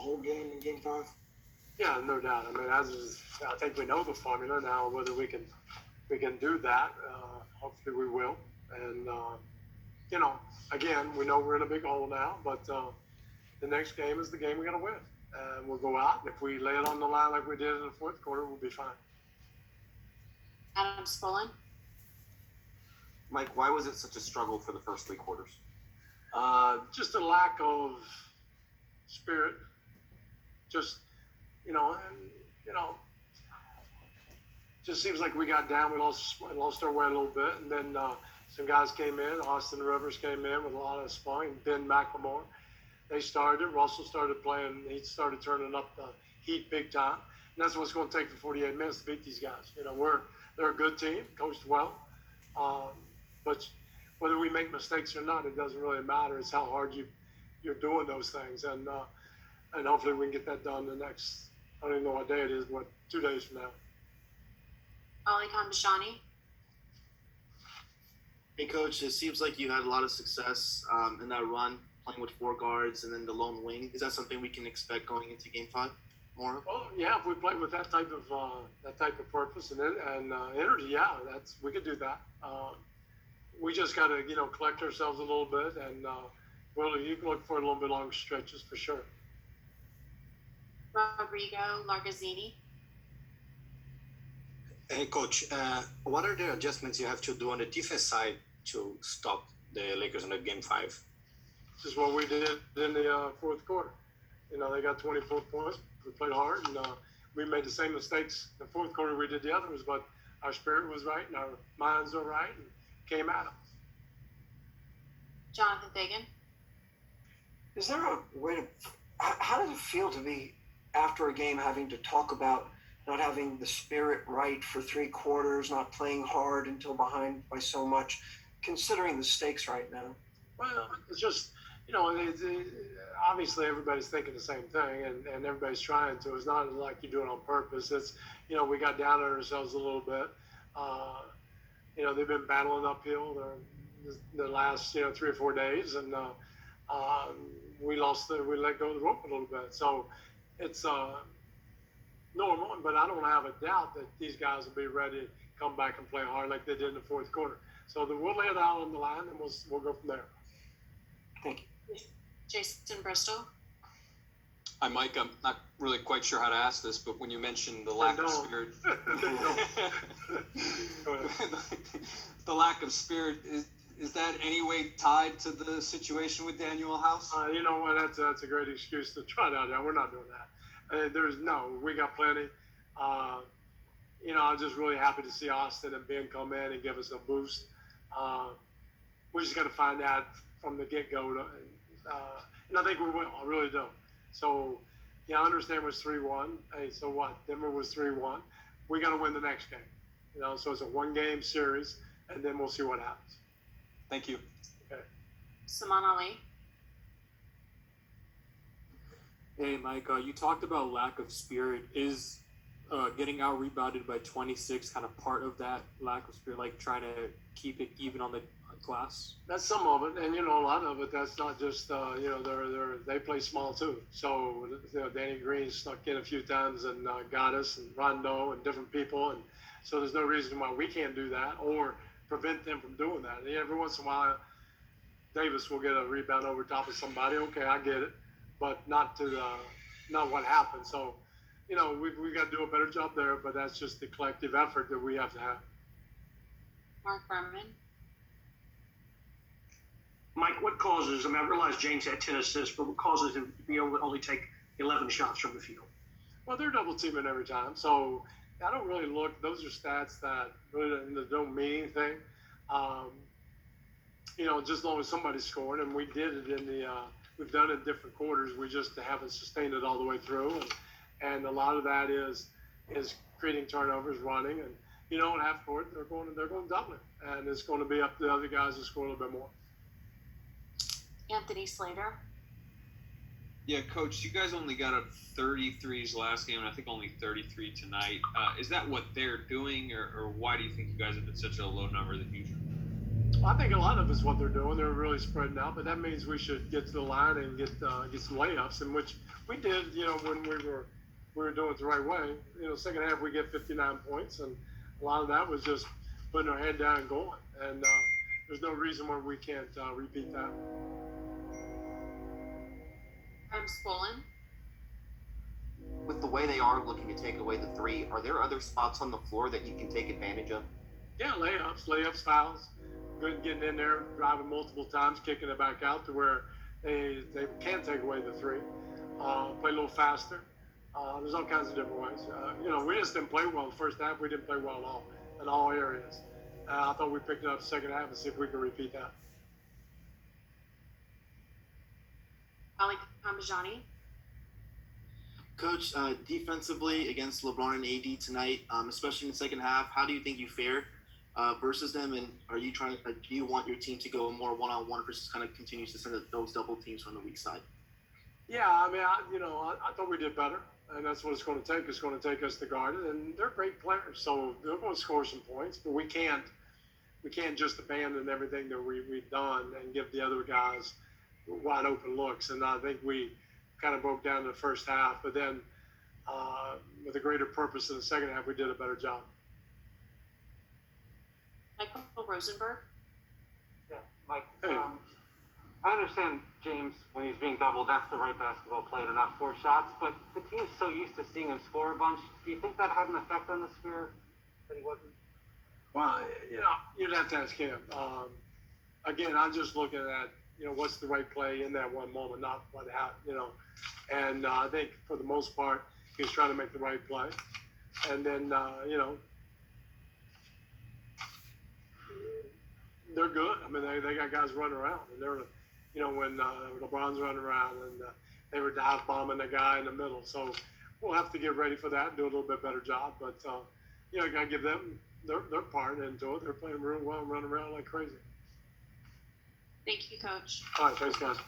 whole game in Game 5? Yeah, no doubt. I mean, I think we know the formula now. Whether we can do that, hopefully we will. And again, we know we're in a big hole now, but the next game is the game we got to win. And we'll go out. If we lay it on the line like we did in the fourth quarter, we'll be fine. Adam Spolin. Mike, why was it such a struggle for the first three quarters? Just a lack of spirit. Just, just seems like we got down. We lost our way a little bit. And then some guys came in. Austin Rivers came in with a lot of sparring. Ben McLemore. They started. Russell started playing. He started turning up the heat big time. And that's what's going to take for 48 minutes to beat these guys. They're a good team, coached well. But whether we make mistakes or not, it doesn't really matter. It's how hard you're doing those things. And hopefully we can get that done the next, I don't even know what day it is, 2 days from now. Ali Khandashani. Hey, Coach, it seems like you had a lot of success in that run, playing with four guards and then the lone wing. Is that something we can expect going into Game 5 more? Well, yeah, if we play with that type of purpose and energy, yeah, we could do that. We just got to, collect ourselves a little bit, and you can look for a little bit long stretches for sure. Rodrigo Largazzini. Hey, Coach, what are the adjustments you have to do on the defense side to stop the Lakers in the Game 5? This is what we did in the fourth quarter. They got 24 points. We played hard, and we made the same mistakes in the fourth quarter we did the others, but our spirit was right and our minds were right and came at them. Jonathan Fagan. Is there a way to – how does it feel to be, after a game, having to talk about not having the spirit right for three quarters, not playing hard until behind by so much, considering the stakes right now? Well, it's just, obviously everybody's thinking the same thing, and everybody's trying to. It's not like you do it on purpose. It's, we got down on ourselves a little bit. They've been battling uphill the last, 3 or 4 days, and we let go of the rope a little bit. So it's normal, but I don't have a doubt that these guys will be ready to come back and play hard like they did in the fourth quarter. So we'll lay it out on the line, and we'll go from there. Thank you. Jason Bristol. Hi, Mike. I'm not really quite sure how to ask this, but when you mentioned the lack of spirit, the lack of spirit, is that any way tied to the situation with Daniel House? You know what? That's a great excuse to try it out there. We're not doing that. We got plenty. I'm just really happy to see Austin and Ben come in and give us a boost. We just got to find out from the get-go. And I think we will. I really do. So, I understand it was 3-1. Hey, so what? Denver was 3-1. We got to win the next game. So it's a one-game series, and then we'll see what happens. Thank you. Okay. Saman Ali. Hey, Mike, you talked about lack of spirit. Is getting out-rebounded by 26 kind of part of that lack of spirit, like trying to keep it even on the glass? That's some of it, and a lot of it. That's not just they play small too. So Danny Green snuck in a few times and got us, and Rondo and different people, and so there's no reason why we can't do that or prevent them from doing that. And every once in a while, Davis will get a rebound over top of somebody. Okay, I get it, but not what happened. So we've got to do a better job there, but that's just the collective effort that we have to have. Mark Berman. Mike, what causes, I realize James had 10 assists, but what causes him to be able to only take 11 shots from the field? Well, they're double teaming every time. So I don't really look, those are stats that really don't mean anything. Just as long as somebody's scoring, and we did it we've done it in different quarters. We just haven't sustained it all the way through. And a lot of that is creating turnovers, running. And, in half court, they're going double it. And it's going to be up to the other guys to score a little bit more. Anthony Slater. Yeah, Coach, you guys only got up 33s last game, and I think only 33 tonight. Is that what they're doing, or why do you think you guys have been such a low number than usual? I think a lot of it's what they're doing. They're really spreading out, but that means we should get to the line and get some layups, in which we did. When we were doing it the right way. Second half we get 59 points, and a lot of that was just putting our head down and going. And there's no reason why we can't repeat that. I'm Spollen. With the way they are looking to take away the three, are there other spots on the floor that you can take advantage of? Yeah, layups, fouls. Good getting in there, driving multiple times, kicking it back out to where they can take away the three. Play a little faster. There's all kinds of different ways. We just didn't play well the first half. We didn't play well at all in all areas. I thought we picked it up second half and see if we can repeat that. Ali Kambajani. Coach, defensively against LeBron and AD tonight, especially in the second half, how do you think you fared versus them? And are you do you want your team to go more one-on-one versus kind of continues to send those double teams from the weak side? Yeah, I thought we did better, and that's what it's going to take. It's going to take us to guard it, and they're great players, so they're going to score some points. But we can't just abandon everything that we've done and give the other guys wide open looks. And I think we kind of broke down in the first half, but then with a greater purpose in the second half, we did a better job. Michael Rosenberg. Yeah, Mike. Hey. I understand James, when he's being doubled, that's the right basketball play to not force shots, but the team is so used to seeing him score a bunch. Do you think that had an effect on the Spirit that he wasn't? Well, you'd have to ask him. Again, I'm just looking at, what's the right play in that one moment, not what happened, And I think for the most part, he was trying to make the right play. And then, they're good. I mean, they got guys running around. And they're, when LeBron's running around and they were dive bombing the guy in the middle. So we'll have to get ready for that and do a little bit better job. But, you got to give them their part into it. They're playing real well and running around like crazy. Thank you, Coach. All right, thanks, guys.